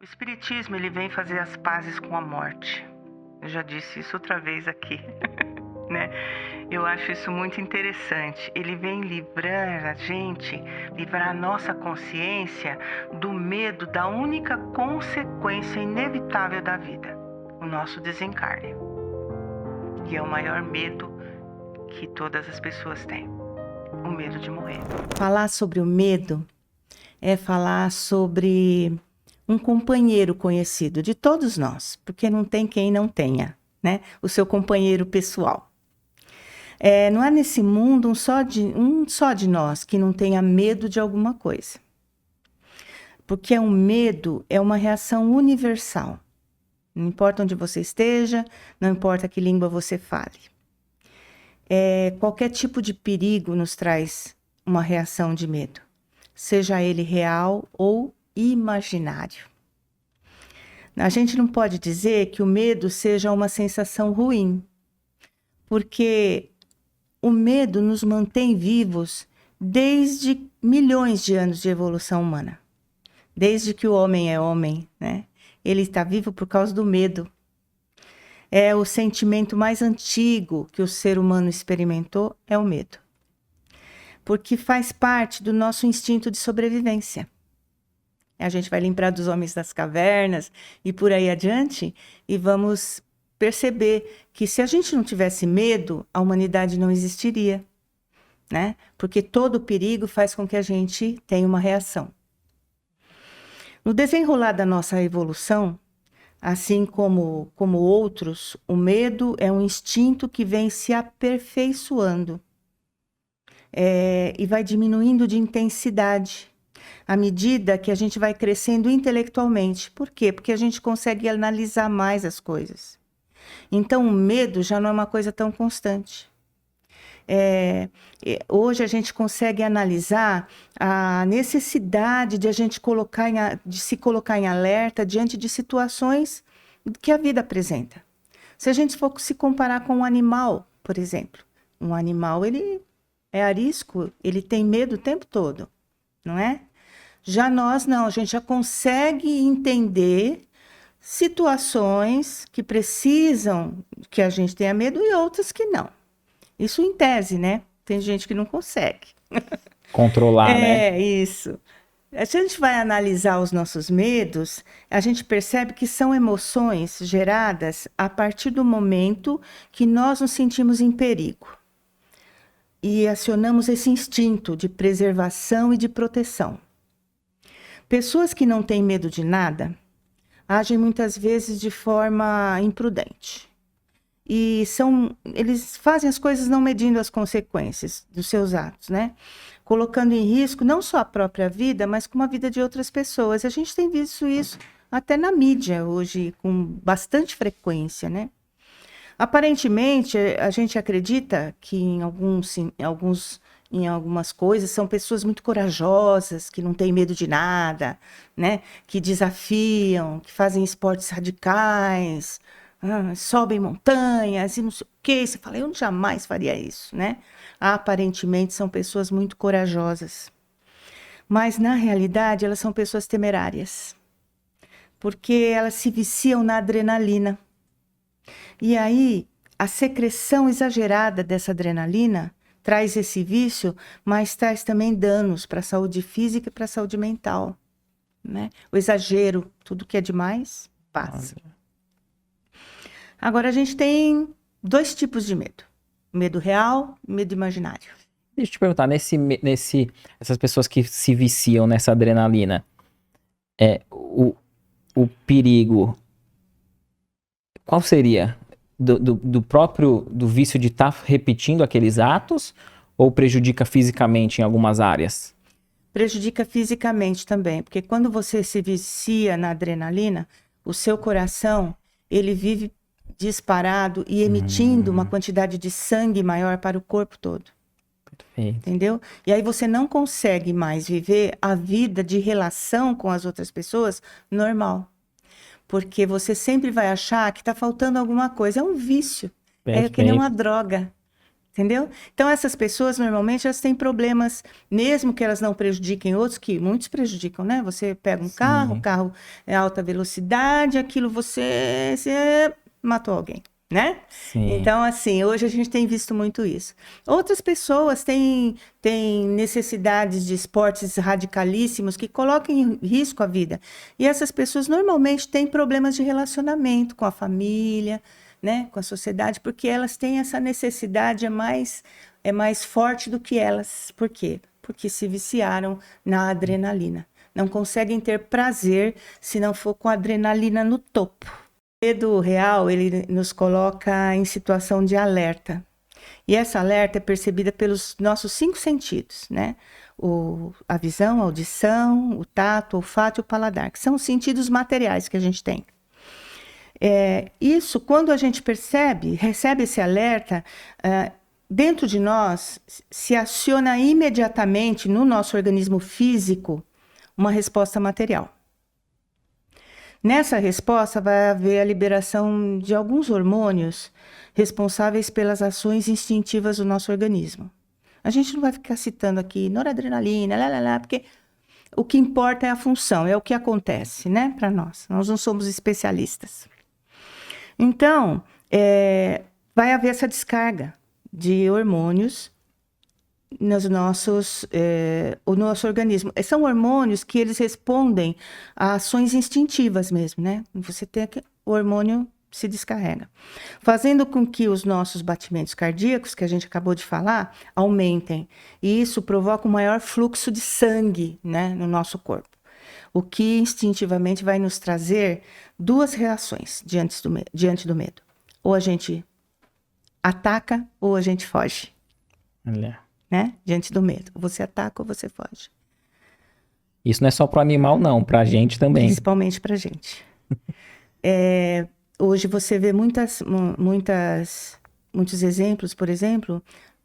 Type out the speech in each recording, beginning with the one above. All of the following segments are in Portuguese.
O espiritismo, ele vem fazer as pazes com a morte. Eu já disse isso outra vez aqui, né? Eu acho isso muito interessante. Ele vem livrar a gente, livrar a nossa consciência do medo da única consequência inevitável da vida, o nosso desencarne, que é o maior medo que todas as pessoas têm, o medo de morrer. Falar sobre o medo é falar sobre um companheiro conhecido de todos nós, porque não tem quem não tenha, né? O seu companheiro pessoal. Não há nesse mundo um só de nós que não tenha medo de alguma coisa. Porque o medo é uma reação universal. Não importa onde você esteja, não importa que língua você fale. Qualquer tipo de perigo nos traz uma reação de medo, seja ele real ou imaginário. A gente não pode dizer que o medo seja uma sensação ruim, porque o medo nos mantém vivos desde milhões de anos de evolução humana. Desde que o homem é homem, né? Ele está vivo por causa do medo. É o sentimento mais antigo que o ser humano experimentou, é o medo. Porque faz parte do nosso instinto de sobrevivência. A gente vai lembrar dos homens das cavernas e por aí adiante, e vamos perceber que se a gente não tivesse medo, a humanidade não existiria, né? Porque todo perigo faz com que a gente tenha uma reação. No desenrolar da nossa evolução, assim como outros, o medo é um instinto que vem se aperfeiçoando e vai diminuindo de intensidade à medida que a gente vai crescendo intelectualmente. Por quê? Porque a gente consegue analisar mais as coisas. Então, o medo já não é uma coisa tão constante. Hoje a gente consegue analisar a necessidade de a gente de se colocar em alerta diante de situações que a vida apresenta. Se a gente for se comparar com um animal, por exemplo, um animal ele é arisco, ele tem medo o tempo todo, não é? Já nós não, a gente já consegue entender situações que precisam que a gente tenha medo e outras que não. Isso em tese, né? Tem gente que não consegue. Controlar, né? Isso. Se a gente vai analisar os nossos medos, a gente percebe que são emoções geradas a partir do momento que nós nos sentimos em perigo. E acionamos esse instinto de preservação e de proteção. Pessoas que não têm medo de nada agem muitas vezes de forma imprudente. E eles fazem as coisas não medindo as consequências dos seus atos, né? Colocando em risco não só a própria vida, mas como a vida de outras pessoas. A gente tem visto isso até na mídia hoje, com bastante frequência, né? Aparentemente, a gente acredita que em algumas coisas são pessoas muito corajosas, que não têm medo de nada, né? Que desafiam, que fazem esportes radicais, sobem montanhas e não sei o quê. Você fala, eu jamais faria isso, né? Aparentemente são pessoas muito corajosas. Mas, na realidade, elas são pessoas temerárias. Porque elas se viciam na adrenalina. E aí, a secreção exagerada dessa adrenalina traz esse vício, mas traz também danos para a saúde física e para a saúde mental, né? O exagero, tudo que é demais, passa. Agora, a gente tem 2 tipos de medo. Medo real e medo imaginário. Deixa eu te perguntar, essas pessoas que se viciam nessa adrenalina, o perigo, qual seria? Do vício de estar repetindo aqueles atos ou prejudica fisicamente em algumas áreas? Prejudica fisicamente também, porque quando você se vicia na adrenalina, o seu coração, ele vive disparado e emitindo uma quantidade de sangue maior para o corpo todo. Perfeito. Entendeu? E aí você não consegue mais viver a vida de relação com as outras pessoas normal. Porque você sempre vai achar que está faltando alguma coisa. É um vício. É que nem uma droga. Entendeu? Então, essas pessoas, normalmente, elas têm problemas, mesmo que elas não prejudiquem outros, que muitos prejudicam, né? Você pega um carro, o carro é alta velocidade, aquilo você matou alguém, né? Sim. Então, assim, hoje a gente tem visto muito isso. Outras pessoas têm necessidades de esportes radicalíssimos que colocam em risco a vida. E essas pessoas, normalmente, têm problemas de relacionamento com a família, né, com a sociedade, porque elas têm essa necessidade, é mais forte do que elas. Por quê? Porque se viciaram na adrenalina. Não conseguem ter prazer se não for com a adrenalina no topo. O medo real, ele nos coloca em situação de alerta. E essa alerta é percebida pelos nossos 5 sentidos, né? A visão, a audição, o tato, o olfato e o paladar, que são os sentidos materiais que a gente tem. Isso, quando a gente recebe esse alerta, dentro de nós se aciona imediatamente no nosso organismo físico uma resposta material. Nessa resposta vai haver a liberação de alguns hormônios responsáveis pelas ações instintivas do nosso organismo. A gente não vai ficar citando aqui noradrenalina, porque o que importa é a função, é o que acontece, né, para nós. Nós não somos especialistas. Então, vai haver essa descarga de hormônios no nosso organismo. São hormônios que eles respondem a ações instintivas mesmo, né? Você tem o hormônio se descarrega, fazendo com que os nossos batimentos cardíacos, que a gente acabou de falar, aumentem. E isso provoca um maior fluxo de sangue, né, no nosso corpo. O que instintivamente vai nos trazer 2 reações diante do medo. Ou a gente ataca ou a gente foge. Olha. Né? Diante do medo. Ou você ataca ou você foge. Isso não é só para o animal, não. Para a gente também. Principalmente para a gente. Hoje você vê muitos exemplos, por exemplo,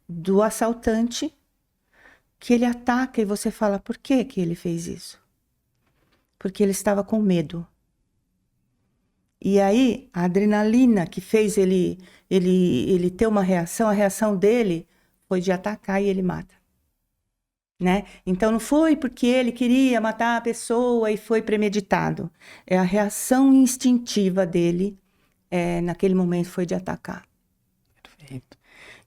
do assaltante que ele ataca e você fala, por que ele fez isso? Porque ele estava com medo. E aí, a adrenalina que fez ele ter uma reação, a reação dele foi de atacar e ele mata. Né? Então, não foi porque ele queria matar a pessoa e foi premeditado. É a reação instintiva dele, naquele momento, foi de atacar. Perfeito.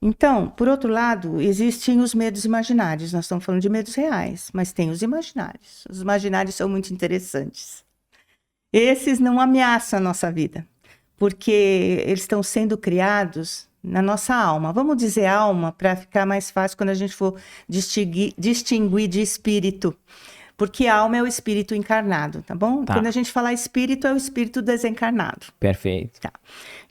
Então, por outro lado, existem os medos imaginários. Nós estamos falando de medos reais, mas tem os imaginários. Os imaginários são muito interessantes. Esses não ameaçam a nossa vida, porque eles estão sendo criados na nossa alma. Vamos dizer alma para ficar mais fácil quando a gente for distinguir de espírito. Porque alma é o espírito encarnado, tá bom? Tá. Quando a gente falar espírito, é o espírito desencarnado. Perfeito. Tá.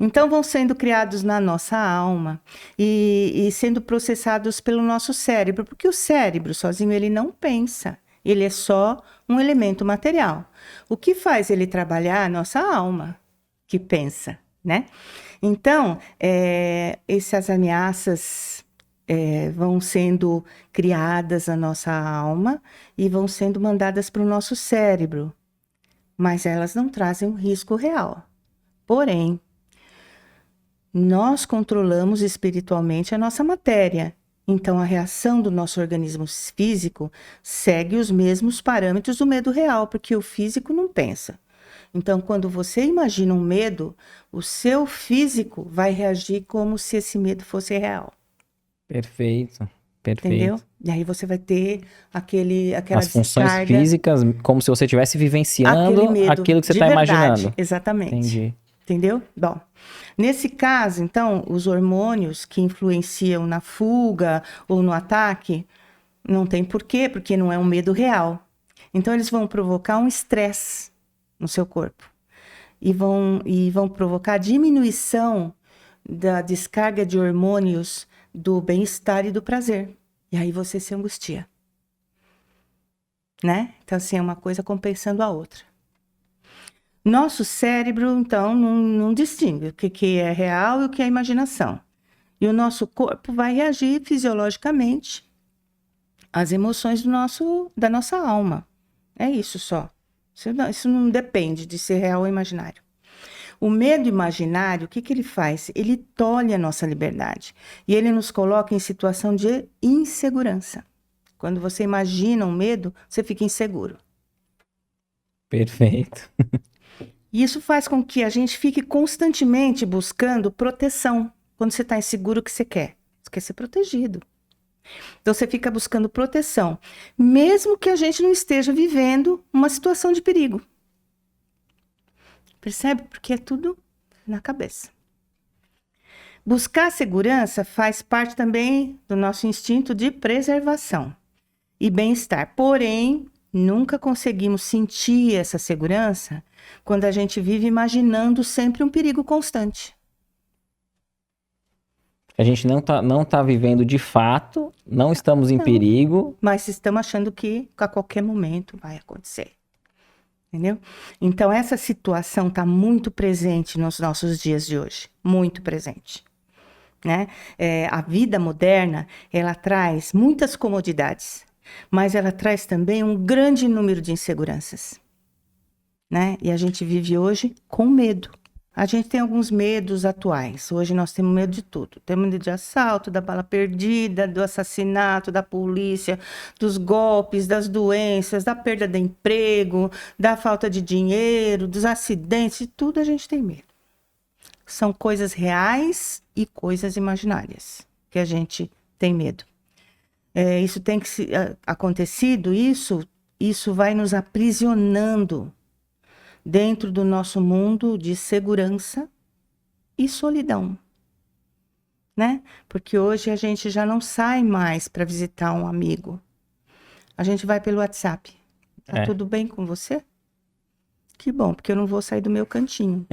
Então, vão sendo criados na nossa alma e sendo processados pelo nosso cérebro, porque o cérebro sozinho, ele não pensa. Ele é só um elemento material. O que faz ele trabalhar é a nossa alma, que pensa, né? Então, essas ameaças vão sendo criadas na nossa alma e vão sendo mandadas para o nosso cérebro, mas elas não trazem um risco real. Porém, nós controlamos espiritualmente a nossa matéria. Então, a reação do nosso organismo físico segue os mesmos parâmetros do medo real, porque o físico não pensa. Então, quando você imagina um medo, o seu físico vai reagir como se esse medo fosse real. Perfeito. Entendeu? E aí você vai ter aquela as funções descarga, físicas, como se você estivesse vivenciando aquilo que você está imaginando. Exatamente. Entendi. Entendeu? Bom, nesse caso, então, os hormônios que influenciam na fuga ou no ataque, não tem porquê, porque não é um medo real. Então, eles vão provocar um estresse no seu corpo e vão provocar diminuição da descarga de hormônios do bem-estar e do prazer. E aí você se angustia. Né? Então, assim, é uma coisa compensando a outra. Nosso cérebro, então, não distingue o que é real e o que é imaginação. E o nosso corpo vai reagir fisiologicamente às emoções da nossa alma. É isso só. Isso não depende de ser real ou imaginário. O medo imaginário, o que que ele faz? Ele tolhe a nossa liberdade e ele nos coloca em situação de insegurança. Quando você imagina um medo, você fica inseguro. Perfeito. E isso faz com que a gente fique constantemente buscando proteção. Quando você está inseguro, o que você quer? Você quer ser protegido. Então você fica buscando proteção, mesmo que a gente não esteja vivendo uma situação de perigo. Percebe? Porque é tudo na cabeça. Buscar segurança faz parte também do nosso instinto de preservação e bem-estar. Porém, nunca conseguimos sentir essa segurança quando a gente vive imaginando sempre um perigo constante. A gente não tá vivendo de fato, não estamos em perigo. Mas estamos achando que a qualquer momento vai acontecer. Entendeu? Então, essa situação está muito presente nos nossos dias de hoje. Muito presente. Né? A vida moderna, ela traz muitas comodidades, mas ela traz também um grande número de inseguranças. Né? E a gente vive hoje com medo. A gente tem alguns medos atuais. Hoje nós temos medo de tudo. Temos medo de assalto, da bala perdida, do assassinato, da polícia, dos golpes, das doenças, da perda de emprego, da falta de dinheiro, dos acidentes, de tudo a gente tem medo. São coisas reais e coisas imaginárias que a gente tem medo. Isso tem acontecido, isso vai nos aprisionando dentro do nosso mundo de segurança e solidão, né? Porque hoje a gente já não sai mais para visitar um amigo. A gente vai pelo WhatsApp. Tá tudo bem com você? Que bom, porque eu não vou sair do meu cantinho.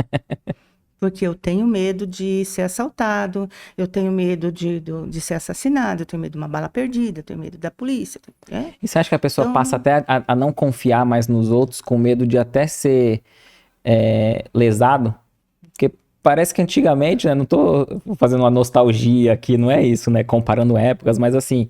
Porque eu tenho medo de ser assaltado, eu tenho medo de ser assassinado, eu tenho medo de uma bala perdida, eu tenho medo da polícia. E você acha que a pessoa passa até a não confiar mais nos outros, com medo de até ser lesado? Porque parece que antigamente, né, não tô fazendo uma nostalgia aqui, não é isso, né, comparando épocas, mas assim,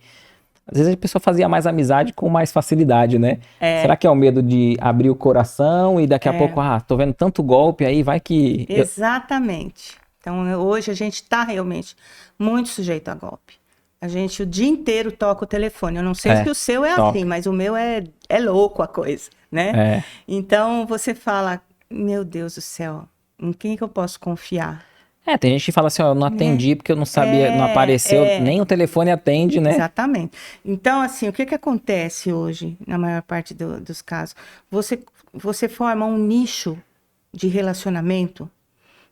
às vezes a pessoa fazia mais amizade com mais facilidade, né? Será que é o medo de abrir o coração e daqui a pouco, tô vendo tanto golpe aí, vai que... Exatamente. Então, hoje a gente está realmente muito sujeito a golpe. A gente o dia inteiro toca o telefone. Eu não sei se o seu é assim, mas o meu é louco a coisa, né? Então, você fala, meu Deus do céu, em quem que eu posso confiar? Tem gente que fala assim, ó, eu não atendi porque eu não sabia, não apareceu, nem o telefone atende, né? Exatamente. Então, assim, o que acontece hoje, na maior parte dos casos? Você forma um nicho de relacionamento,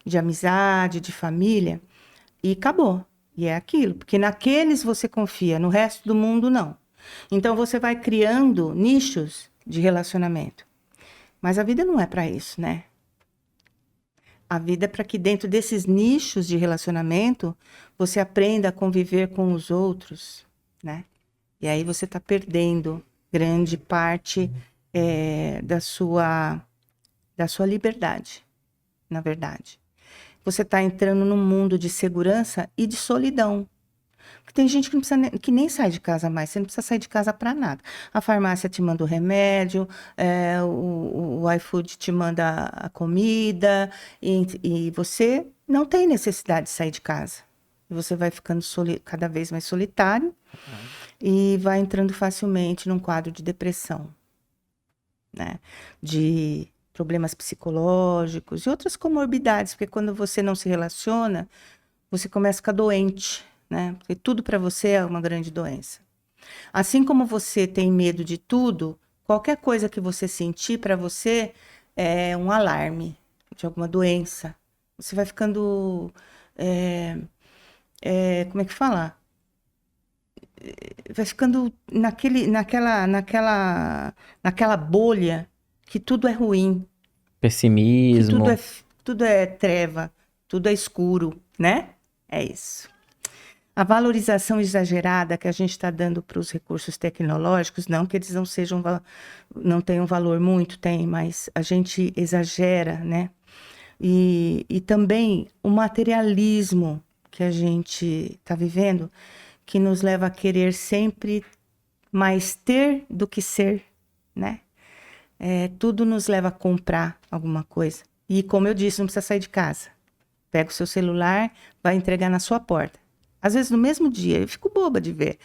de amizade, de família, e acabou. E é aquilo, porque naqueles você confia, no resto do mundo não. Então, você vai criando nichos de relacionamento. Mas a vida não é para isso, né? A vida é para que dentro desses nichos de relacionamento, você aprenda a conviver com os outros, né? E aí você está perdendo grande parte da sua liberdade, na verdade. Você está entrando num mundo de segurança e de solidão. Porque tem gente que nem sai de casa mais, você não precisa sair de casa para nada. A farmácia te manda o remédio, o iFood te manda a comida, e você não tem necessidade de sair de casa. Você vai ficando cada vez mais solitário e vai entrando facilmente num quadro de depressão, né? De problemas psicológicos e outras comorbidades, porque quando você não se relaciona, você começa a ficar doente, né? Porque tudo para você é uma grande doença. Assim como você tem medo de tudo, qualquer coisa que você sentir para você é um alarme de alguma doença. Você vai ficando, como é que fala? Vai ficando naquela bolha que tudo é ruim. Pessimismo. Que tudo é treva, tudo é escuro, né? É isso. A valorização exagerada que a gente está dando para os recursos tecnológicos, não que eles não tenham valor, muito tem, mas a gente exagera, né? E também o materialismo que a gente está vivendo, que nos leva a querer sempre mais ter do que ser, né? Tudo nos leva a comprar alguma coisa. E como eu disse, não precisa sair de casa. Pega o seu celular, vai entregar na sua porta. Às vezes no mesmo dia, eu fico boba de ver.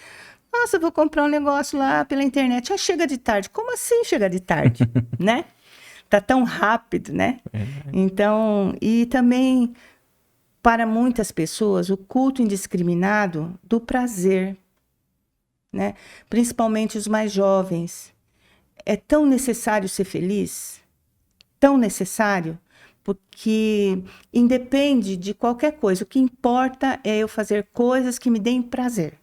Nossa, eu vou comprar um negócio lá pela internet. Chega de tarde. Como assim chega de tarde? Né? Tá tão rápido, né? Então, e também, para muitas pessoas, o culto indiscriminado do prazer, né? Principalmente os mais jovens. É tão necessário ser feliz, tão necessário, porque independe de qualquer coisa. O que importa é eu fazer coisas que me deem prazer,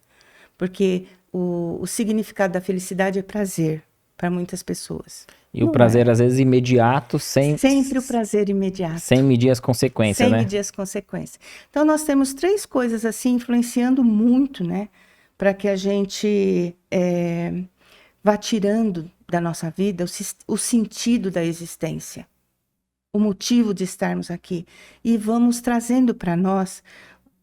porque o significado da felicidade é prazer para muitas pessoas. E o prazer, às vezes, imediato, Sempre o prazer imediato. Sem medir as consequências, né? Sem medir as consequências. Então, nós temos 3 coisas assim influenciando muito, né? Para que a gente vá tirando da nossa vida o sentido da existência, o motivo de estarmos aqui. E vamos trazendo para nós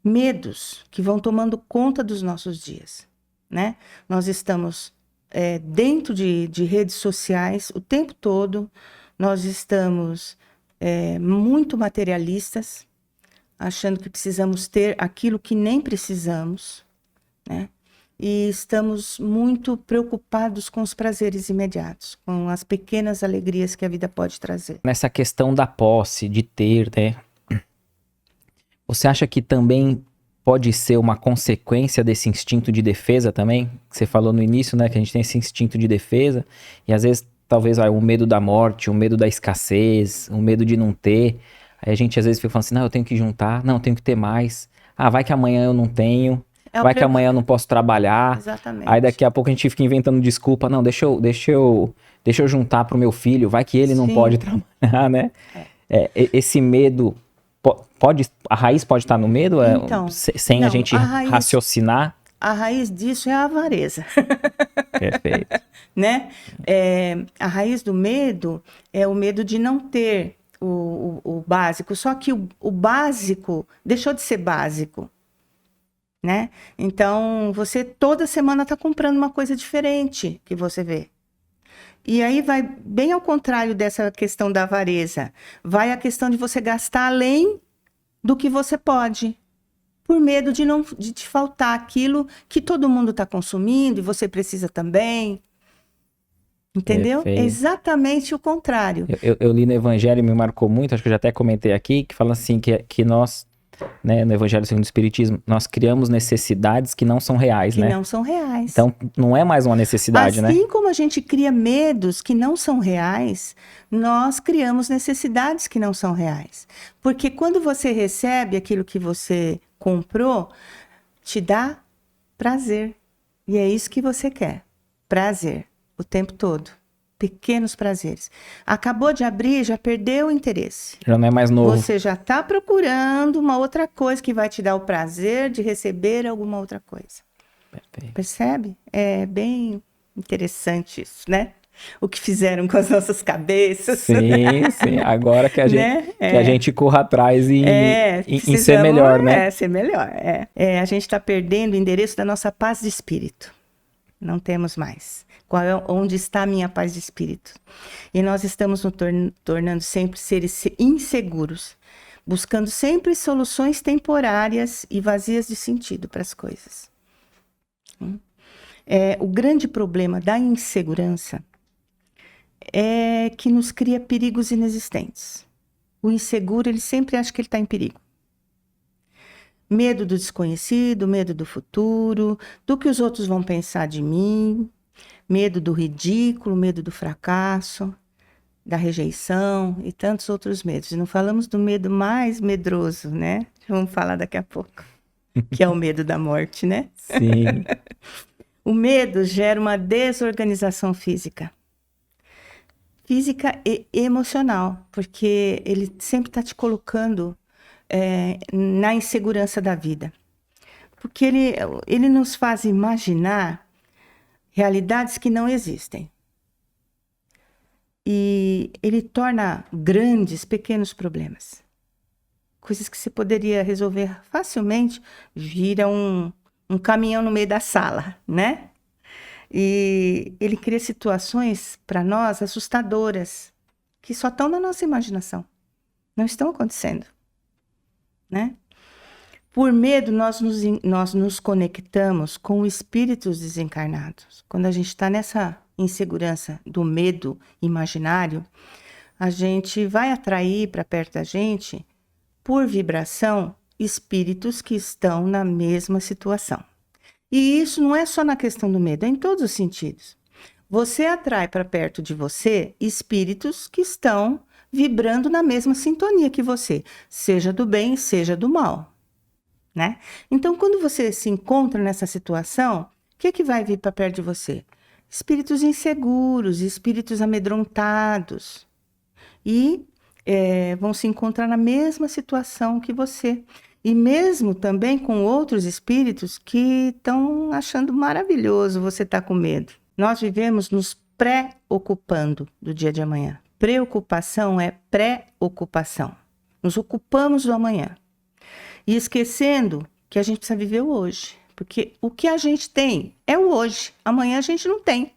medos que vão tomando conta dos nossos dias, né? Nós estamos dentro de redes sociais o tempo todo, nós estamos muito materialistas, achando que precisamos ter aquilo que nem precisamos, né? E estamos muito preocupados com os prazeres imediatos, com as pequenas alegrias que a vida pode trazer. Nessa questão da posse, de ter, né? Você acha que também pode ser uma consequência desse instinto de defesa também? Você falou no início, né, que a gente tem esse instinto de defesa, e às vezes, talvez, o medo da morte, o medo da escassez, o medo de não ter. Aí a gente às vezes fica falando assim, não, eu tenho que juntar, não, eu tenho que ter mais. Ah, vai que amanhã eu não tenho. Vai que amanhã eu não posso trabalhar. Exatamente. Aí daqui a pouco a gente fica inventando desculpa. Não, deixa eu juntar pro meu filho. Vai que ele não pode trabalhar, né? Esse medo, a raiz pode estar no medo? Então, sem não, a gente raciocinar? A raiz disso é a avareza. Perfeito. Né? A raiz do medo é o medo de não ter o básico. Só que o básico deixou de ser básico. Né? Então, você toda semana está comprando uma coisa diferente que você vê. E aí vai bem ao contrário dessa questão da avareza. Vai a questão de você gastar além do que você pode, por medo de te faltar aquilo que todo mundo está consumindo e você precisa também. Entendeu? Perfeito. É exatamente o contrário. Eu li no Evangelho e me marcou muito, acho que eu já até comentei aqui, que fala assim, que nós, né, no Evangelho segundo o Espiritismo, nós criamos necessidades que não são reais, né? Que não são reais. Então, não é mais uma necessidade, né? Assim como a gente cria medos que não são reais, nós criamos necessidades que não são reais. Porque quando você recebe aquilo que você comprou, te dá prazer. E é isso que você quer. Prazer. O tempo todo. Pequenos prazeres. Acabou de abrir, já perdeu o interesse. Já não é mais novo. Você já está procurando uma outra coisa que vai te dar o prazer de receber alguma outra coisa. Perfeito. Percebe? É bem interessante isso, né? O que fizeram com as nossas cabeças. Sim, sim. Agora que a gente, né? que a gente corra atrás em ser melhor, né? Ser melhor. A gente está perdendo o endereço da nossa paz de espírito. Não temos mais. Onde está a minha paz de espírito? E nós estamos nos tornando sempre seres inseguros, buscando sempre soluções temporárias e vazias de sentido para as coisas. O grande problema da insegurança é que nos cria perigos inexistentes. O inseguro, ele sempre acha que ele está em perigo. Medo do desconhecido, medo do futuro, do que os outros vão pensar de mim, medo do ridículo, medo do fracasso, da rejeição e tantos outros medos. E não falamos do medo mais medroso, né? Vamos falar daqui a pouco, que é o medo da morte, né? Sim. O medo gera uma desorganização física e emocional, porque ele sempre está te colocando na insegurança da vida. Porque ele nos faz imaginar realidades que não existem. E ele torna grandes, pequenos problemas. Coisas que você poderia resolver facilmente, vira um caminhão no meio da sala, né? E ele cria situações para nós assustadoras, que só estão na nossa imaginação. Não estão acontecendo, né? Por medo, nós nos conectamos com espíritos desencarnados. Quando a gente está nessa insegurança do medo imaginário, a gente vai atrair para perto da gente, por vibração, espíritos que estão na mesma situação. E isso não é só na questão do medo, é em todos os sentidos. Você atrai para perto de você espíritos que estão vibrando na mesma sintonia que você, seja do bem, seja do mal, né? Então, quando você se encontra nessa situação, o que vai vir para perto de você? Espíritos inseguros, espíritos amedrontados. E vão se encontrar na mesma situação que você. E mesmo também com outros espíritos que estão achando maravilhoso você estar com medo. Nós vivemos nos preocupando do dia de amanhã. Preocupação é pré-ocupação. Nos ocupamos do amanhã. E esquecendo que a gente precisa viver o hoje. Porque o que a gente tem é o hoje. Amanhã a gente não tem.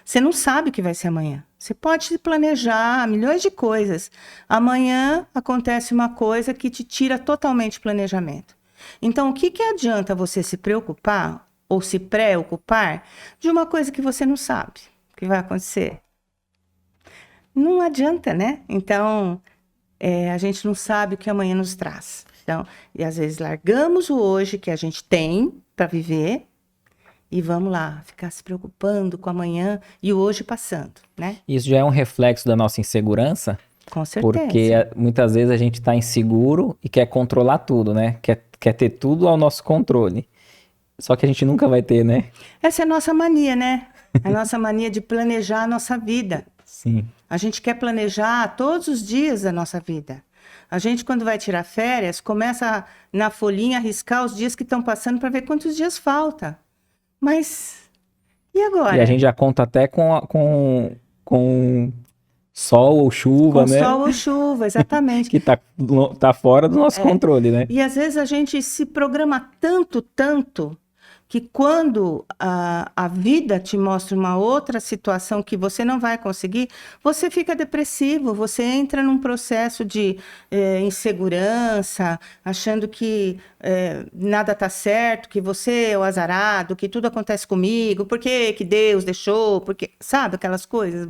Você não sabe o que vai ser amanhã. Você pode se planejar milhões de coisas. Amanhã acontece uma coisa que te tira totalmente o planejamento. Então, o que adianta você se preocupar ou se preocupar de uma coisa que você não sabe que vai acontecer? Não adianta, né? Então, a gente não sabe o que amanhã nos traz. Então, e às vezes largamos o hoje que a gente tem para viver e vamos lá, ficar se preocupando com amanhã e o hoje passando, né? Isso já é um reflexo da nossa insegurança? Com certeza. Porque muitas vezes a gente está inseguro e quer controlar tudo, né? Quer ter tudo ao nosso controle. Só que a gente nunca vai ter, né? Essa é a nossa mania, né? A nossa mania de planejar a nossa vida. Sim. A gente quer planejar todos os dias da nossa vida. A gente, quando vai tirar férias, começa na folhinha a riscar os dias que estão passando para ver quantos dias falta. Mas, e agora? E a gente já conta até com sol ou chuva, né? Com sol ou chuva, exatamente. Que tá fora do nosso controle, né? E às vezes a gente se programa tanto, que quando a vida te mostra uma outra situação que você não vai conseguir, você fica depressivo, você entra num processo de insegurança, achando que nada está certo, que você é o azarado, que tudo acontece comigo, por que Deus deixou, porque, sabe, aquelas coisas...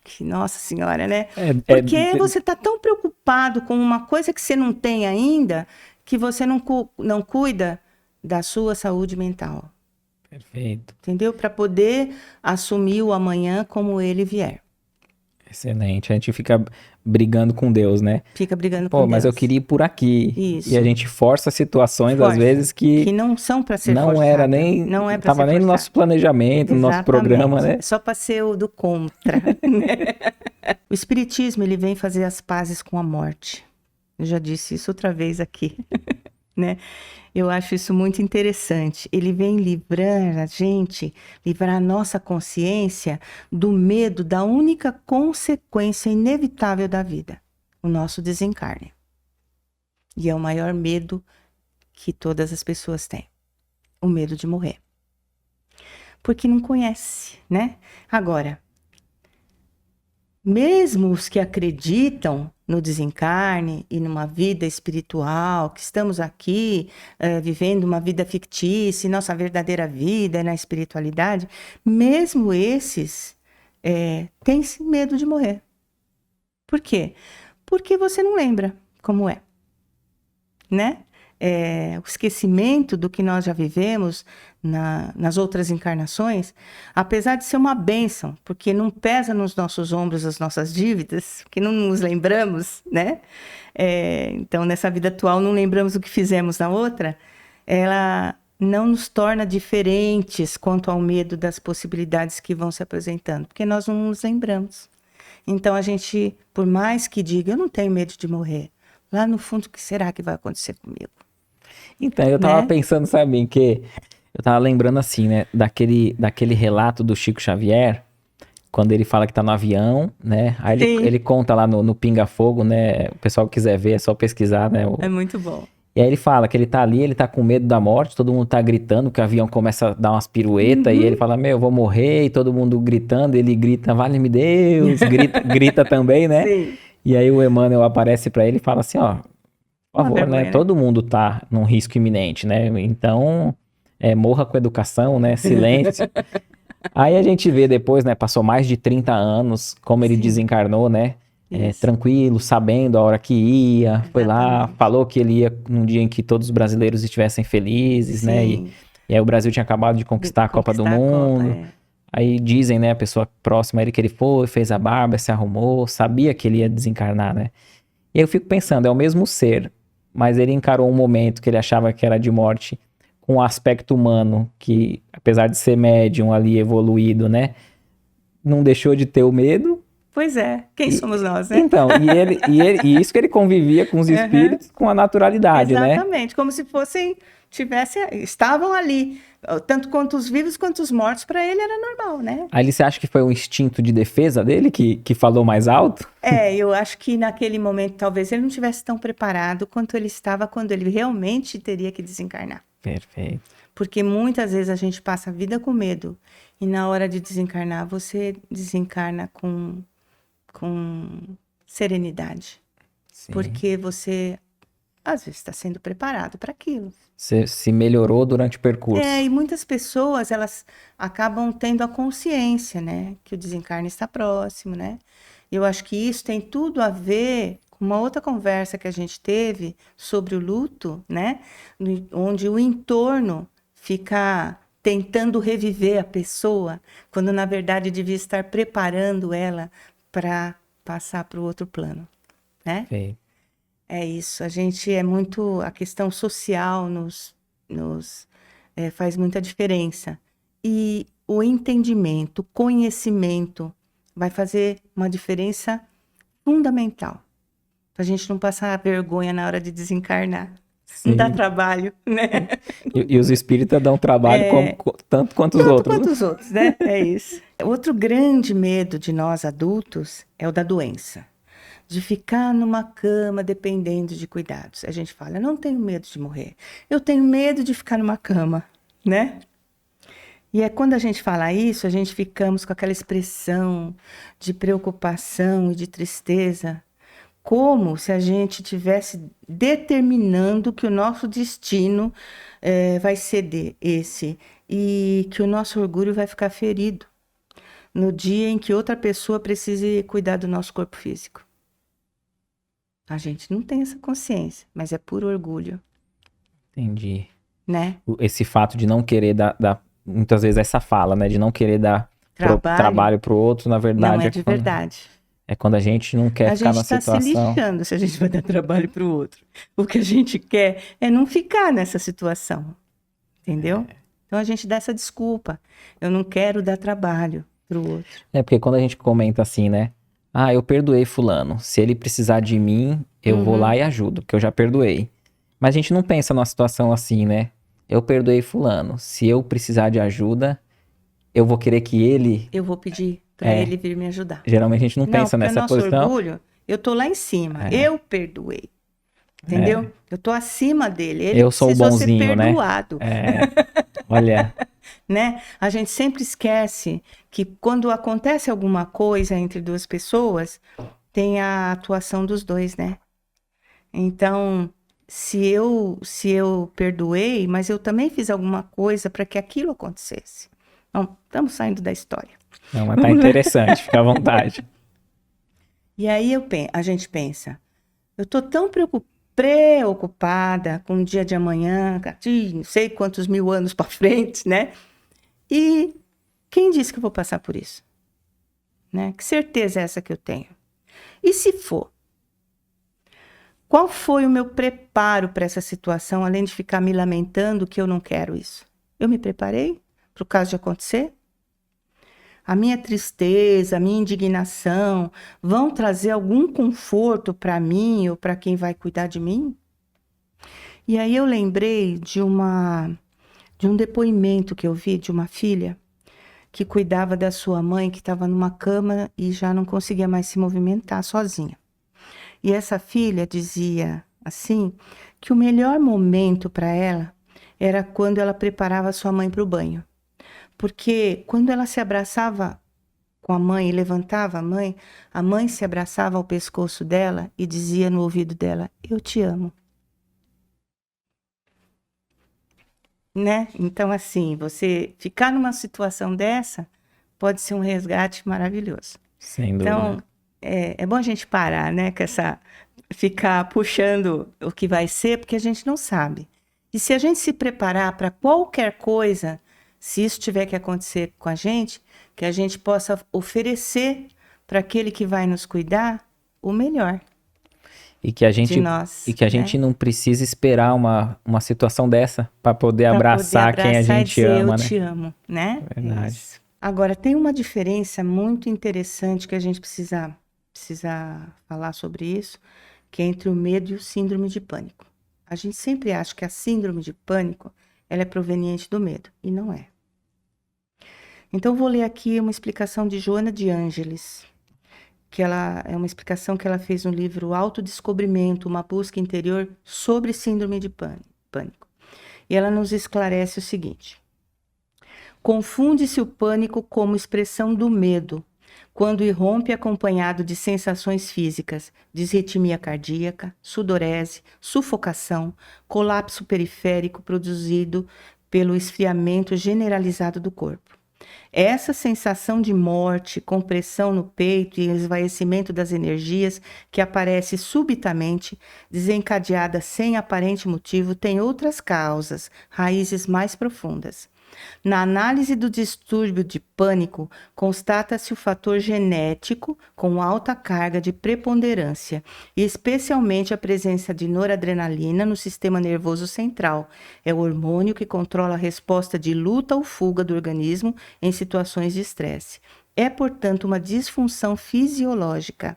Que, nossa senhora, né? Porque você está tão preocupado com uma coisa que você não tem ainda, que você não cuida da sua saúde mental. Perfeito. Entendeu? Para poder assumir o amanhã como ele vier. Excelente. A gente fica brigando com Deus, né? Fica brigando com Deus. Pô, mas eu queria ir por aqui. Isso. E a gente força situações, às vezes, que não são para ser não forçada. Era nem... Não é para ser Tava nem no nosso planejamento, no nosso programa, né? Só para ser o do contra. O Espiritismo, ele vem fazer as pazes com a morte. Eu já disse isso outra vez aqui, né? Eu acho isso muito interessante. Ele vem livrar a gente, livrar a nossa consciência do medo da única consequência inevitável da vida, o nosso desencarne. E é o maior medo que todas as pessoas têm, o medo de morrer. Porque não conhece, né? Agora, mesmo os que acreditam no desencarne e numa vida espiritual, que estamos aqui vivendo uma vida fictícia, e nossa verdadeira vida é na espiritualidade, mesmo esses têm medo de morrer. Por quê? Porque você não lembra como é, né? O esquecimento do que nós já vivemos nas outras encarnações, apesar de ser uma bênção, porque não pesa nos nossos ombros as nossas dívidas, porque não nos lembramos, né? Então, nessa vida atual, não lembramos o que fizemos na outra, ela não nos torna diferentes quanto ao medo das possibilidades que vão se apresentando, porque nós não nos lembramos. Então, a gente, por mais que diga, eu não tenho medo de morrer, lá no fundo, o que será que vai acontecer comigo? Então, eu tava pensando, sabe, em que eu tava lembrando assim, né, daquele relato do Chico Xavier, quando ele fala que tá no avião, né, aí ele conta lá no Pinga Fogo, né, o pessoal que quiser ver é só pesquisar, né. É muito bom. E aí ele fala que ele tá ali, ele tá com medo da morte, todo mundo tá gritando, que o avião começa a dar umas piruetas, e ele fala, eu vou morrer, e todo mundo gritando, ele grita, vale-me Deus, grita também, né. Sim. E aí o Emmanuel aparece para ele e fala assim, ó, por favor, vergonha, né? né? Todo mundo tá num risco iminente, né? Então, morra com educação, né? Silêncio. Aí a gente vê depois, né? Passou mais de 30 anos, como ele Sim. desencarnou, né? Isso. Tranquilo, sabendo a hora que ia, foi lá, Exatamente. falou que ele ia num dia em que todos os brasileiros estivessem felizes, né? Sim. E aí o Brasil tinha acabado de conquistar a Copa do Conquistar a Copa, Mundo. Aí dizem, né, a pessoa próxima a ele que ele foi, fez a barba, se arrumou, sabia que ele ia desencarnar, né? E aí eu fico pensando, é o mesmo ser, mas ele encarou um momento que ele achava que era de morte com um aspecto humano, que apesar de ser médium ali evoluído, né, não deixou de ter o medo. Pois é, quem somos nós, né? Então, e isso que ele convivia com os espíritos com a naturalidade, né? Exatamente, como se estavam ali, tanto quanto os vivos quanto os mortos, para ele era normal, né? Aí você acha que foi um instinto de defesa dele que falou mais alto? Eu acho que naquele momento talvez ele não estivesse tão preparado quanto ele estava quando ele realmente teria que desencarnar. Perfeito. Porque muitas vezes a gente passa a vida com medo e na hora de desencarnar você desencarna com serenidade. Sim. Porque você às vezes está sendo preparado para aquilo. Você se melhorou durante o percurso. E muitas pessoas, elas acabam tendo a consciência, né? Que o desencarne está próximo, né? Eu acho que isso tem tudo a ver com uma outra conversa que a gente teve sobre o luto, né? Onde o entorno fica tentando reviver a pessoa, quando na verdade devia estar preparando ela para passar para o outro plano, né? Sim. É isso, a gente a questão social faz muita diferença. E o entendimento, o conhecimento vai fazer uma diferença fundamental. Para a gente não passar vergonha na hora de desencarnar. Sim. Não dá trabalho, né? E os espíritas dão trabalho tanto quanto os outros. Tanto quanto os outros, né? É isso. Outro grande medo de nós adultos é o da doença. De ficar numa cama dependendo de cuidados. A gente fala, eu não tenho medo de morrer. Eu tenho medo de ficar numa cama, né? E quando a gente fala isso, a gente ficamos com aquela expressão de preocupação e de tristeza, como se a gente estivesse determinando que o nosso destino vai ser esse e que o nosso orgulho vai ficar ferido no dia em que outra pessoa precise cuidar do nosso corpo físico. A gente não tem essa consciência, mas é puro orgulho. Entendi. Né? Esse fato de não querer dar muitas vezes essa fala, né? De não querer dar trabalho pro outro, na verdade. Não é de verdade. É quando a gente não quer ficar na situação. A gente está se lixando se a gente vai dar trabalho pro outro. O que a gente quer é não ficar nessa situação. Entendeu? Então a gente dá essa desculpa. Eu não quero dar trabalho pro outro. Porque quando a gente comenta assim, né? Ah, eu perdoei fulano. Se ele precisar de mim, eu vou lá e ajudo, porque eu já perdoei. Mas a gente não pensa numa situação assim, né? Eu perdoei fulano. Se eu precisar de ajuda, eu vou querer que ele... Eu vou pedir para ele vir me ajudar. Geralmente a gente não pensa nessa posição. Não, orgulho, eu tô lá em cima. Eu perdoei. Entendeu? Eu tô acima dele. Ele eu sou o bonzinho, ser perdoado. Né? Olha... Né? A gente sempre esquece que quando acontece alguma coisa entre duas pessoas, tem a atuação dos dois, né? Então, se eu perdoei, mas eu também fiz alguma coisa para que aquilo acontecesse. Então, estamos saindo da história. Não, mas tá interessante, fica à vontade. E aí a gente pensa, eu tô tão preocupada com o dia de amanhã, não sei quantos mil anos para frente, né? E quem disse que eu vou passar por isso? Né? Que certeza é essa que eu tenho? E se for? Qual foi o meu preparo para essa situação, além de ficar me lamentando que eu não quero isso? Eu me preparei para o caso de acontecer? A minha tristeza, a minha indignação vão trazer algum conforto para mim ou para quem vai cuidar de mim? E aí eu lembrei de um depoimento que eu vi de uma filha que cuidava da sua mãe, que estava numa cama e já não conseguia mais se movimentar sozinha. E essa filha dizia assim, que o melhor momento para ela era quando ela preparava sua mãe para o banho. Porque quando ela se abraçava com a mãe e levantava a mãe se abraçava ao pescoço dela e dizia no ouvido dela: eu te amo. Né? Então, assim, você ficar numa situação dessa pode ser um resgate maravilhoso. Sem dúvida. Então, é bom a gente parar, né, com ficar puxando o que vai ser, porque a gente não sabe. E se a gente se preparar para qualquer coisa, se isso tiver que acontecer com a gente, que a gente possa oferecer para aquele que vai nos cuidar o melhor. E que a gente, de nós, e que a gente não precisa esperar uma situação dessa para poder abraçar quem a gente dizer, ama, eu né? te amo, né? Verdade. Isso. Agora, tem uma diferença muito interessante que a gente precisa falar sobre isso, que é entre o medo e o síndrome de pânico. A gente sempre acha que a síndrome de pânico ela é proveniente do medo, e não é. Então, vou ler aqui uma explicação de Joana de Ângeles, que ela é uma explicação que ela fez no livro Autodescobrimento, uma busca interior sobre síndrome de pânico. E ela nos esclarece o seguinte: confunde-se o pânico como expressão do medo, quando irrompe acompanhado de sensações físicas, disritmia cardíaca, sudorese, sufocação, colapso periférico produzido pelo esfriamento generalizado do corpo. Essa sensação de morte, compressão no peito e esvaecimento das energias que aparece subitamente, desencadeada sem aparente motivo, tem outras causas, raízes mais profundas. Na análise do distúrbio de pânico, constata-se o fator genético com alta carga de preponderância, e especialmente a presença de noradrenalina no sistema nervoso central. É o hormônio que controla a resposta de luta ou fuga do organismo em situações de estresse. É, portanto, uma disfunção fisiológica.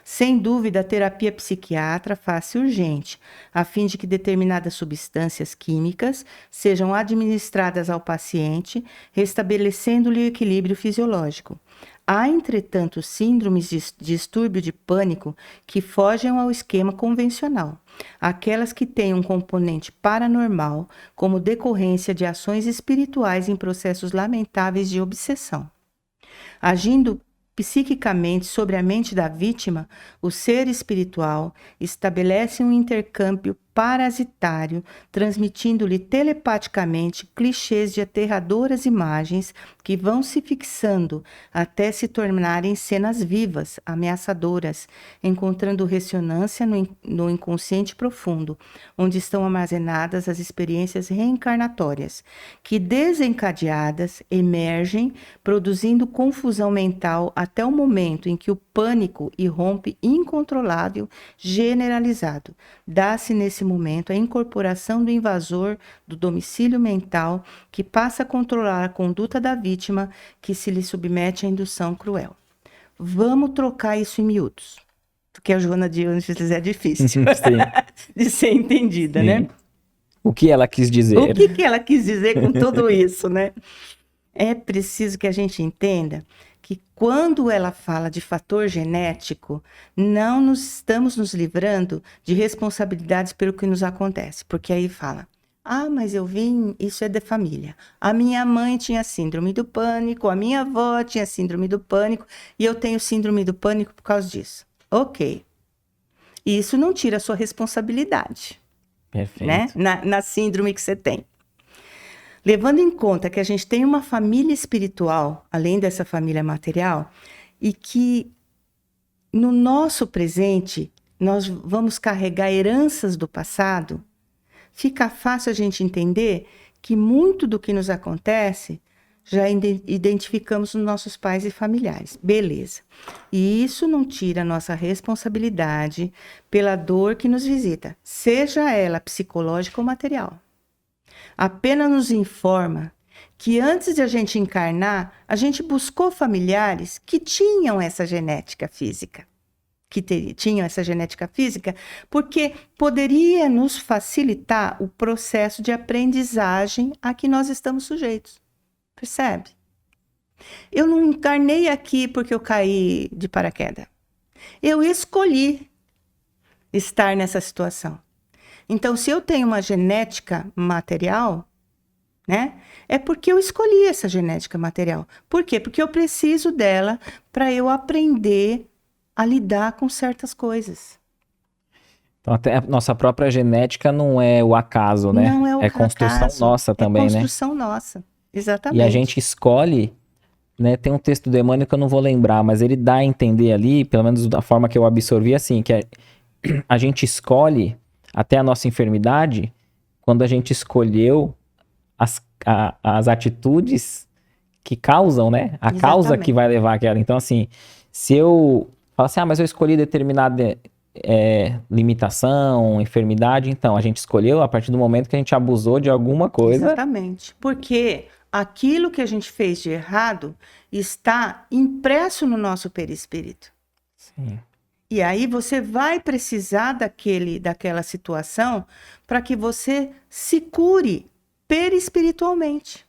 Sem dúvida, a terapia psiquiatra faz-se urgente, a fim de que determinadas substâncias químicas sejam administradas ao paciente, restabelecendo-lhe o equilíbrio fisiológico. Há, entretanto, síndromes de distúrbio de pânico que fogem ao esquema convencional, aquelas que têm um componente paranormal como decorrência de ações espirituais em processos lamentáveis de obsessão. Agindo psiquicamente sobre a mente da vítima, o ser espiritual estabelece um intercâmbio parasitário, transmitindo-lhe telepaticamente clichês de aterradoras imagens que vão se fixando até se tornarem cenas vivas, ameaçadoras, encontrando ressonância no inconsciente profundo, onde estão armazenadas as experiências reencarnatórias, que desencadeadas emergem, produzindo confusão mental até o momento em que o pânico irrompe incontrolável, generalizado. Dá-se nesse momento a incorporação do invasor do domicílio mental, que passa a controlar a conduta da vítima, que se lhe submete à indução cruel. Vamos trocar isso em miúdos, porque a Joana de Ângeles é difícil de ser entendida, né? O que ela quis dizer? O que ela quis dizer com tudo isso, né? É preciso que a gente entenda que quando ela fala de fator genético, não estamos nos livrando de responsabilidades pelo que nos acontece, porque aí fala: ah, mas eu vim, isso é da família. A minha mãe tinha síndrome do pânico, a minha avó tinha síndrome do pânico, e eu tenho síndrome do pânico por causa disso. Ok. Isso não tira a sua responsabilidade. Perfeito. Né? Na síndrome que você tem. Levando em conta que a gente tem uma família espiritual, além dessa família material, e que no nosso presente nós vamos carregar heranças do passado, fica fácil a gente entender que muito do que nos acontece já identificamos nos nossos pais e familiares. Beleza. E isso não tira a nossa responsabilidade pela dor que nos visita, seja ela psicológica ou material. Apenas nos informa que antes de a gente encarnar, a gente buscou familiares que tinham essa genética física. Porque poderia nos facilitar o processo de aprendizagem a que nós estamos sujeitos. Percebe? Eu não encarnei aqui porque eu caí de paraquedas. Eu escolhi estar nessa situação. Então, se eu tenho uma genética material, né? É porque eu escolhi essa genética material. Por quê? Porque eu preciso dela para eu aprender a lidar com certas coisas. Então, até a nossa própria genética não é o acaso, né? Não é o É construção acaso, nossa também, é construção nossa. né? Exatamente. E a gente escolhe, né? Tem um texto do Emmanuel que eu não vou lembrar, mas ele dá a entender ali, pelo menos da forma que eu absorvi, assim, que a gente escolhe até a nossa enfermidade quando a gente escolheu as atitudes que causam, né? A causa que Exatamente. vai levar aquela. Então, assim, se eu falar assim, mas eu escolhi determinada limitação, enfermidade, então a gente escolheu a partir do momento que a gente abusou de alguma coisa. Exatamente. Porque aquilo que a gente fez de errado está impresso no nosso perispírito. Sim. E aí você vai precisar daquela situação para que você se cure perispiritualmente.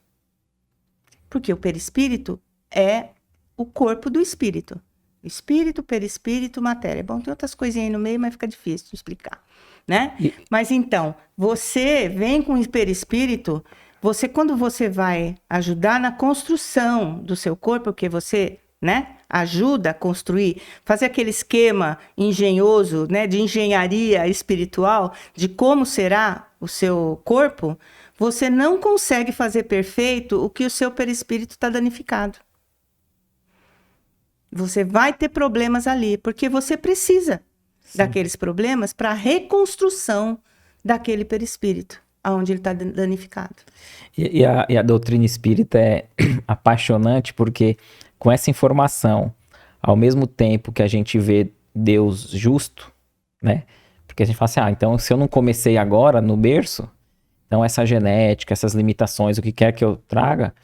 Porque o perispírito é o corpo do espírito. Espírito, perispírito, matéria. Bom, tem outras coisinhas aí no meio, mas fica difícil de explicar, né? Mas então, você vem com o perispírito, quando você vai ajudar na construção do seu corpo, porque você, né, ajuda a construir, fazer aquele esquema engenhoso, né, de engenharia espiritual, de como será o seu corpo, você não consegue fazer perfeito o que o seu perispírito está danificado. Você vai ter problemas ali, porque você precisa daqueles problemas para a reconstrução daquele perispírito, onde ele está danificado. E a doutrina espírita é apaixonante porque com essa informação, ao mesmo tempo que a gente vê Deus justo, né? Porque a gente fala assim, então se eu não comecei agora no berço, então essa genética, essas limitações, o que quer que eu traga,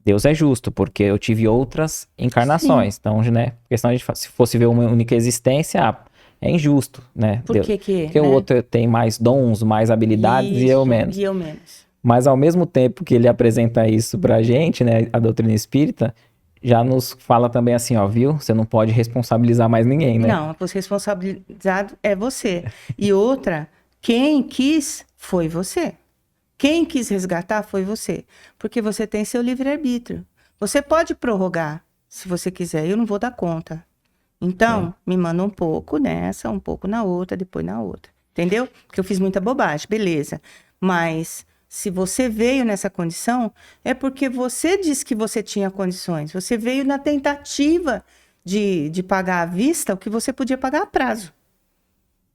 Deus é justo, porque eu tive outras encarnações. Sim. Então, né, questão de se fosse ver uma única existência, é injusto, né? Por que que, porque, né? O outro tem mais dons, mais habilidades e eu menos. E eu menos. Mas ao mesmo tempo que ele apresenta isso pra gente, né, a doutrina espírita, já nos fala também assim, ó, viu? Você não pode responsabilizar mais ninguém, né? Não, o responsabilizado é você. E outra, quem quis foi você. Quem quis resgatar foi você, porque você tem seu livre-arbítrio. Você pode prorrogar, se você quiser, eu não vou dar conta. Então, me manda um pouco nessa, um pouco na outra, depois na outra. Entendeu? Porque eu fiz muita bobagem, beleza. Mas, se você veio nessa condição, é porque você disse que você tinha condições. Você veio na tentativa de pagar à vista o que você podia pagar a prazo.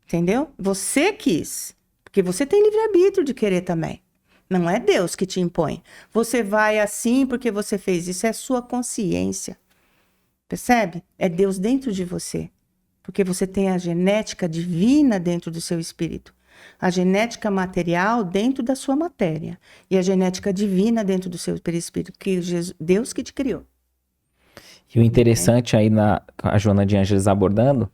Entendeu? Você quis, porque você tem livre-arbítrio de querer também. Não é Deus que te impõe. Você vai assim porque você fez isso. É sua consciência. Percebe? É Deus dentro de você. Porque você tem a genética divina dentro do seu espírito. A genética material dentro da sua matéria. E a genética divina dentro do seu perispírito. Que Deus que te criou. E o interessante aí, a Joana de Ângeles abordando,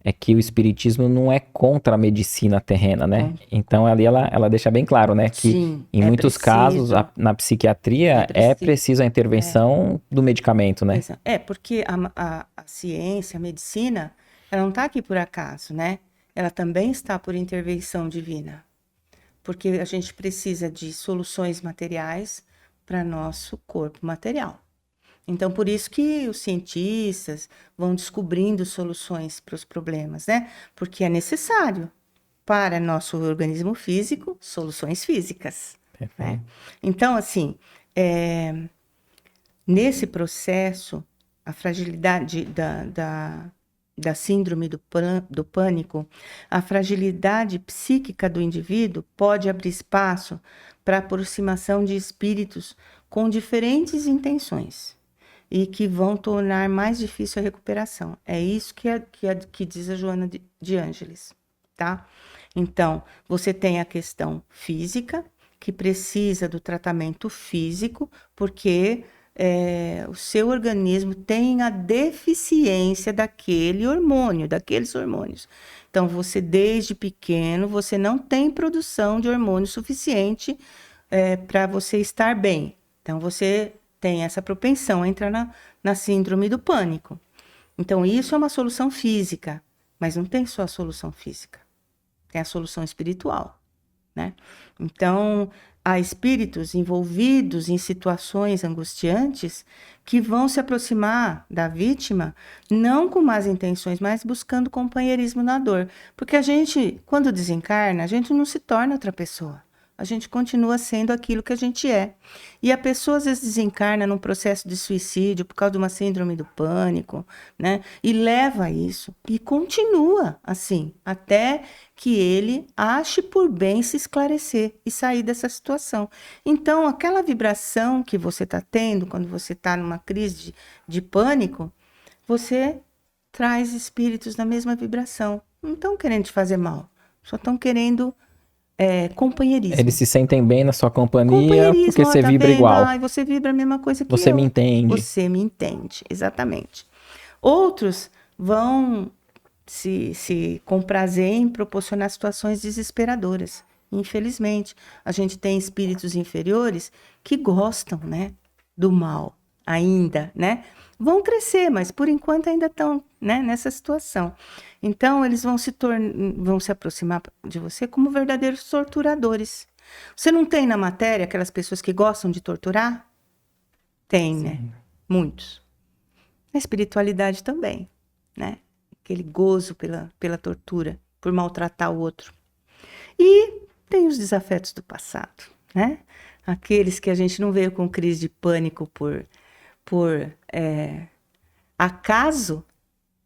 é que o espiritismo não é contra a medicina terrena, né? Então ali ela deixa bem claro, né? Que sim, em muitos casos, na psiquiatria, é preciso a intervenção do medicamento, né? Porque a ciência, a medicina, ela não está aqui por acaso, né? Ela também está por intervenção divina. Porque a gente precisa de soluções materiais para nosso corpo material. Então, por isso que os cientistas vão descobrindo soluções para os problemas, né? Porque é necessário para nosso organismo físico soluções físicas. Né? Então, assim, nesse processo, a fragilidade da síndrome do pânico, a fragilidade psíquica do indivíduo pode abrir espaço para a aproximação de espíritos com diferentes intenções. E que vão tornar mais difícil a recuperação. É isso que diz a Joana de Ângeles, tá? Então, você tem a questão física, que precisa do tratamento físico, porque o seu organismo tem a deficiência daqueles hormônios. Então, você, desde pequeno, você não tem produção de hormônio suficiente para você estar bem. Então, você tem essa propensão a entrar na síndrome do pânico. Então, isso é uma solução física, mas não tem só a solução física. Tem a solução espiritual, né? Então, há espíritos envolvidos em situações angustiantes que vão se aproximar da vítima não com más intenções, mas buscando companheirismo na dor. Porque a gente, quando desencarna, a gente não se torna outra pessoa. A gente continua sendo aquilo que a gente é. E a pessoa às vezes desencarna num processo de suicídio por causa de uma síndrome do pânico, né? E leva isso e continua assim, até que ele ache por bem se esclarecer e sair dessa situação. Então, aquela vibração que você está tendo quando você está numa crise de pânico, você traz espíritos na mesma vibração. Não estão querendo te fazer mal, só estão querendo companheirismo. Eles se sentem bem na sua companhia porque você tá vibra vendo? igual. Ai, você vibra a mesma coisa que Você eu. me entende. Você me entende, exatamente. Outros vão se comprazer em proporcionar situações desesperadoras. Infelizmente, a gente tem espíritos inferiores que gostam, né, do mal ainda, né? Vão crescer, mas por enquanto ainda estão, né, nessa situação. Então, eles vão se aproximar de você como verdadeiros torturadores. Você não tem na matéria aquelas pessoas que gostam de torturar? Tem, né? Muitos. Na espiritualidade também, né? Aquele gozo pela tortura, por maltratar o outro. E tem os desafetos do passado, né? Aqueles que a gente não veio com crise de pânico por acaso,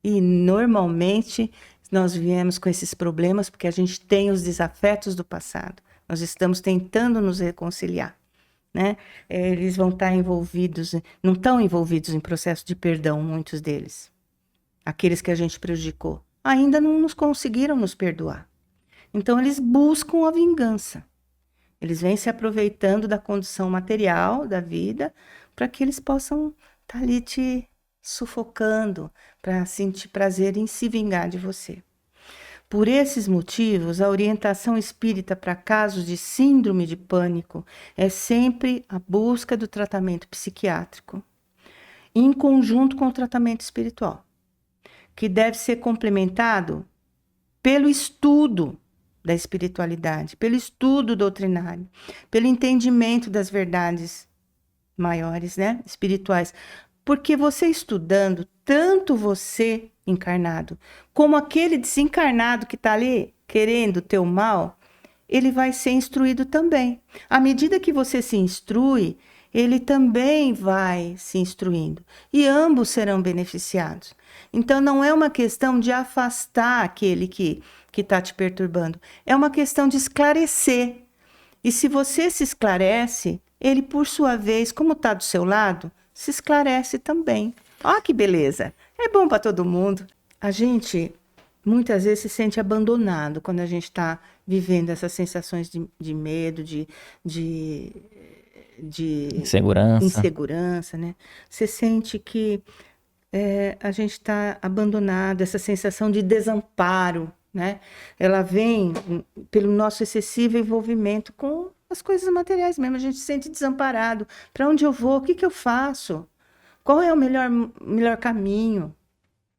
e normalmente nós viemos com esses problemas porque a gente tem os desafetos do passado. Nós estamos tentando nos reconciliar, né? Eles vão estar envolvidos, não estão envolvidos em processo de perdão, muitos deles. Aqueles que a gente prejudicou ainda não nos conseguiram nos perdoar. Então, eles buscam a vingança. Eles vêm se aproveitando da condição material da vida para que eles possam estar ali te sufocando, para sentir prazer em se vingar de você. Por esses motivos, a orientação espírita para casos de síndrome de pânico é sempre a busca do tratamento psiquiátrico, em conjunto com o tratamento espiritual, que deve ser complementado pelo estudo da espiritualidade, pelo estudo doutrinário, pelo entendimento das verdades maiores, né, espirituais. Porque você estudando, tanto você encarnado, como aquele desencarnado que está ali querendo o teu mal, ele vai ser instruído também. À medida que você se instrui, ele também vai se instruindo. E ambos serão beneficiados. Então, não é uma questão de afastar aquele que está te perturbando. É uma questão de esclarecer. E se você se esclarece, ele, por sua vez, como está do seu lado, se esclarece também. Ó, que beleza! É bom para todo mundo. A gente muitas vezes se sente abandonado quando a gente está vivendo essas sensações de medo, de insegurança, né? Você sente que a gente está abandonado, essa sensação de desamparo, né? Ela vem pelo nosso excessivo envolvimento com as coisas materiais mesmo. A gente se sente desamparado. Para onde eu vou? O que eu faço? Qual é o melhor caminho?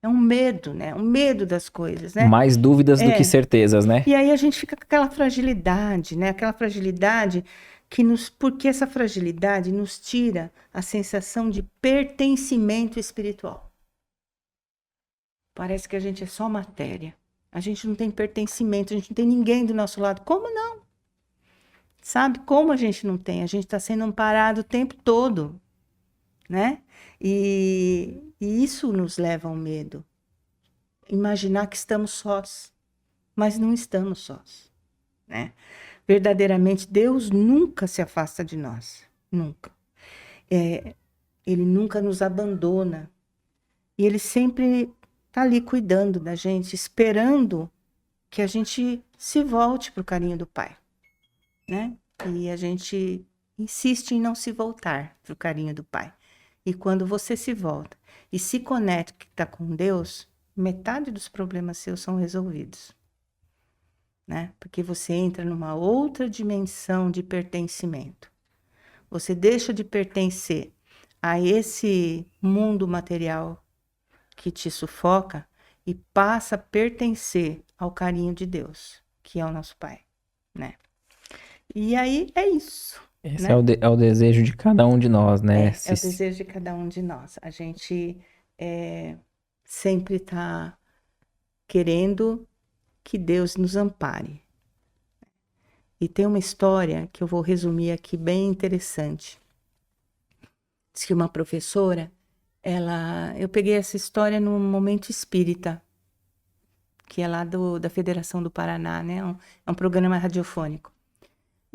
É um medo, né? Um medo das coisas, né? Mais dúvidas do que certezas, né? E aí a gente fica com aquela fragilidade, né? Aquela fragilidade porque essa fragilidade nos tira a sensação de pertencimento espiritual. Parece que a gente é só matéria. A gente não tem pertencimento, a gente não tem ninguém do nosso lado. Como não? Sabe como a gente não tem? A gente está sendo amparado o tempo todo, né? E isso nos leva ao medo. Imaginar que estamos sós, mas não estamos sós, né? Verdadeiramente, Deus nunca se afasta de nós, nunca. Ele nunca nos abandona. E Ele sempre está ali cuidando da gente, esperando que a gente se volte para o carinho do Pai, né? E a gente insiste em não se voltar para o carinho do Pai. E quando você se volta e se conecta com Deus, metade dos problemas seus são resolvidos, né? Porque você entra numa outra dimensão de pertencimento. Você deixa de pertencer a esse mundo material que te sufoca e passa a pertencer ao carinho de Deus, que é o nosso Pai, né? E aí é isso. Esse né? é o desejo de cada um de nós, né? É o desejo de cada um de nós. A gente sempre está querendo que Deus nos ampare. E tem uma história que eu vou resumir aqui bem interessante. Diz que uma professora, eu peguei essa história num momento espírita, que é lá da Federação do Paraná, né? É um programa radiofônico.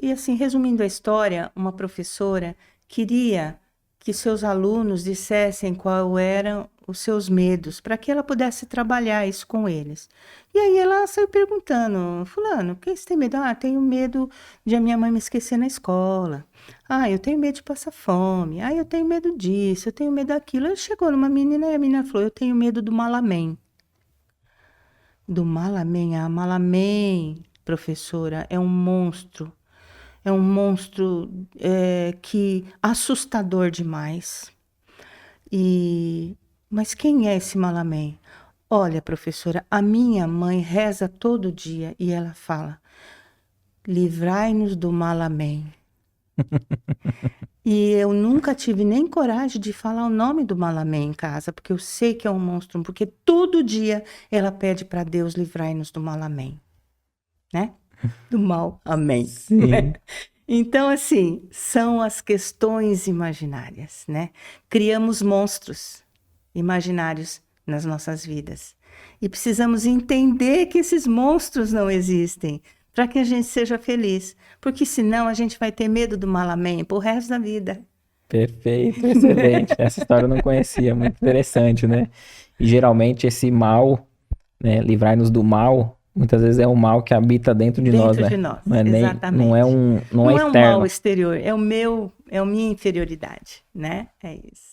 E assim, resumindo a história, uma professora queria que seus alunos dissessem qual eram os seus medos, para que ela pudesse trabalhar isso com eles. E aí ela saiu perguntando, fulano, o que você tem medo? Ah, tenho medo de a minha mãe me esquecer na escola. Ah, eu tenho medo de passar fome. Ah, eu tenho medo disso, eu tenho medo daquilo. Aí chegou numa menina e a menina falou, eu tenho medo do Malamém. Do Malamém? Ah, Malamém, professora, é um monstro. É um monstro que assustador demais. Mas quem é esse Malamém? Olha, professora, a minha mãe reza todo dia e ela fala: livrai-nos do Malamém. E eu nunca tive nem coragem de falar o nome do Malamém em casa, porque eu sei que é um monstro, porque todo dia ela pede para Deus livrai-nos do Malamém, né? Do mal, amém. Sim. Então, assim, são as questões imaginárias, né? Criamos monstros imaginários nas nossas vidas. E precisamos entender que esses monstros não existem para que a gente seja feliz. Porque senão a gente vai ter medo do Malamém pro resto da vida. Perfeito, excelente. Essa história eu não conhecia, muito interessante, né? E geralmente esse mal, né, livrai-nos do mal, muitas vezes é um mal que habita dentro de nós, né? Dentro de nós, Não é exatamente. não é Não é um externo. mal exterior, é a minha inferioridade, né? É isso.